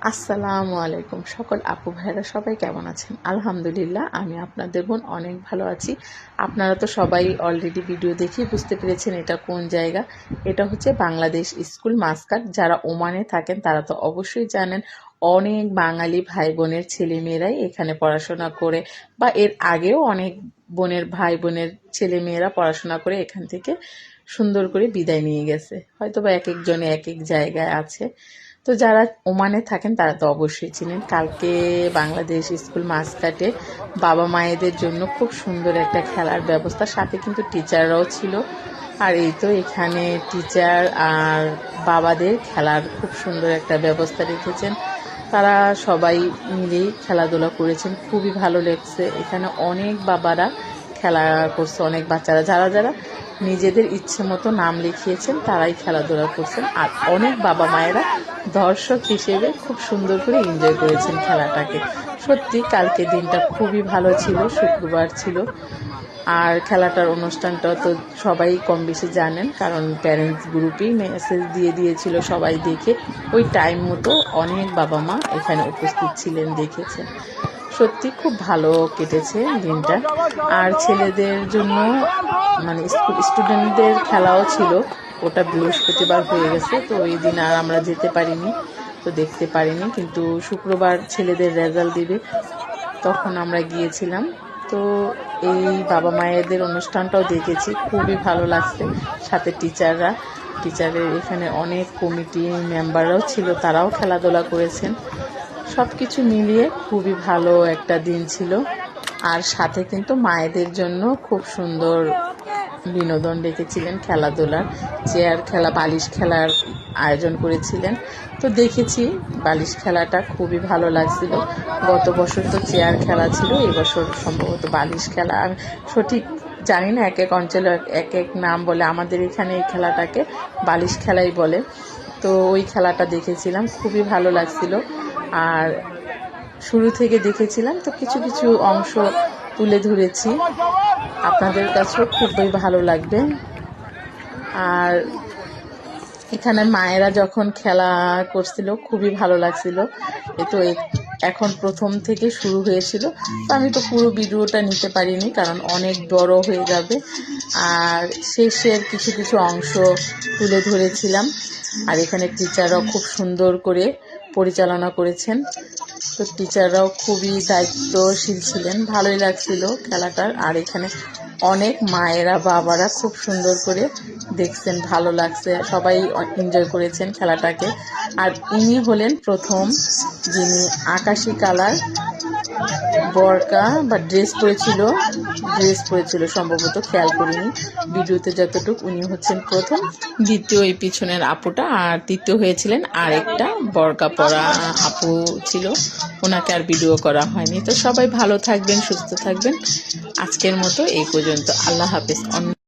আসসালামু আলাইকুম সকল আপু ভাইরা সবাই কেমন আছেন? আলহামদুলিল্লাহ আমি আপনাদের বোন অনেক ভালো আছি। আপনারা তো সবাই অলরেডি ভিডিও দেখে বুঝতে পেরেছেন এটা কোন জায়গা। এটা হচ্ছে বাংলাদেশ স্কুল মাসকাট। যারা ওমানে থাকেন তারা তো অবশ্যই জানেন অনেক বাঙালি ভাই বোনের ছেলেমেয়েরাই এখানে পড়াশোনা করে বা এর আগেও অনেক বোনের ভাই বোনের ছেলেমেয়েরা পড়াশোনা করে এখান থেকে সুন্দর করে বিদায় নিয়ে গেছে। হয়তো বা এক একজনে এক এক জায়গায় আছে। তো যারা ওমানে থাকেন তারা তো অবশ্যই চিনেন। কালকে বাংলাদেশ স্কুল মাসকাটে বাবা মায়েদের জন্য খুব সুন্দর একটা খেলার ব্যবস্থা, সাথে কিন্তু টিচাররাও ছিল। আর এই তো এখানে টিচার আর বাবাদের খেলার খুব সুন্দর একটা ব্যবস্থা রেখেছেন। তারা সবাই মিলেই খেলাধুলা করেছেন, খুবই ভালো লেগেছে। এখানে অনেক বাবারা খেলা করছে, অনেক বাচ্চারা যারা যারা নিজেদের ইচ্ছে মতো নাম লিখিয়েছেন তারাই খেলাধুলা করছেন। আর অনেক বাবা মায়েরা দর্শক হিসেবে খুব সুন্দর করে এনজয় করেছেন খেলাটাকে। সত্যি কালকে দিনটা খুবই ভালো ছিল, শুক্রবার ছিল। আর খেলাটার অনুষ্ঠানটা তো সবাই কম বেশি জানেন, কারণ প্যারেন্টস গ্রুপেই মেসেজ দিয়ে দিয়েছিল সবাই দেখে। ওই টাইম মতো অনেক বাবা মা এখানে উপস্থিত ছিলেন, দেখেছেন। সত্যি খুব ভালো কেটেছে দিনটা। আর ছেলেদের জন্য মানে স্টুডেন্টদের খেলাও ছিল, ওটা বৃহস্পতিবার হয়ে গেছে, তো ওই দিন আর আমরা যেতে পারিনি, তো দেখতে পারিনি। কিন্তু শুক্রবার ছেলেদের রেজাল্ট দিবে, তখন আমরা গিয়েছিলাম। তো এই বাবা মায়েদের অনুষ্ঠানটাও দেখেছি, খুবই ভালো লাগছে। সাথে টিচারের এখানে অনেক কমিটি মেম্বাররাও ছিল, তারাও খেলাধুলা করেছেন। সব কিছু মিলিয়ে খুবই ভালো একটা দিন ছিল। আর সাথে কিন্তু মায়েদের জন্য খুব সুন্দর বিনোদন রেখেছিলেন, খেলাধুলার চেয়ার খেলা, বালিশ খেলার আয়োজন করেছিলেন। তো দেখেছি বালিশ খেলাটা খুবই ভালো লাগছিল। গত বছর তো চেয়ার খেলা ছিল, এবছর সম্ভবত বালিশ খেলা। আমি সঠিক জানি না, এক এক অঞ্চলে এক এক নাম বলে, আমাদের এখানে এই খেলাটাকে বালিশ খেলাই বলে। তো ওই খেলাটা দেখেছিলাম, খুবই ভালো লাগছিল। আর শুরু থেকে দেখেছিলাম, তো কিছু কিছু অংশ তুলে ধরেছি, আপনাদের কাছেও খুবই ভালো লাগবে। আর এখানে মায়েরা যখন খেলা করছিল খুবই ভালো লাগছিল। তো এখন প্রথম থেকে শুরু হয়েছিল, তো আমি তো পুরো ভিডিওটা নিতে পারিনি কারণ অনেক বড় হয়ে যাবে। আর শেষের কিছু কিছু অংশ তুলে ধরেছিলাম। আর এখানে টিচাররাও খুব সুন্দর করে পরিচালনা করেছেন। তো টিচাররাও খুবই দায়িত্বশীল ছিলেন, ভালোই লাগছিল খেলাটার। আর এখানে অনেক মায়েরা বাবারা খুব সুন্দর করে দেখছেন, ভালো লাগছে, সবাই এনজয় করেছেন খেলাটাকে। আর ইনি হলেন প্রথম যিনি আকাশি কালার বরকা বা ড্রেস পরেছিল সম্ভবত, খেয়াল করিনি ভিডিওতে যতটুকু। উনি হচ্ছেন প্রথম, দ্বিতীয় এই পিছনের আপুটা, আর তৃতীয় হয়েছিলেন আর একটা বরকা পরা আপু ছিল, ওনাকে আর ভিডিও করা হয়নি। তো সবাই ভালো থাকবেন, সুস্থ থাকবেন। আজকের মতো এই পর্যন্ত, আল্লাহ হাফেজ।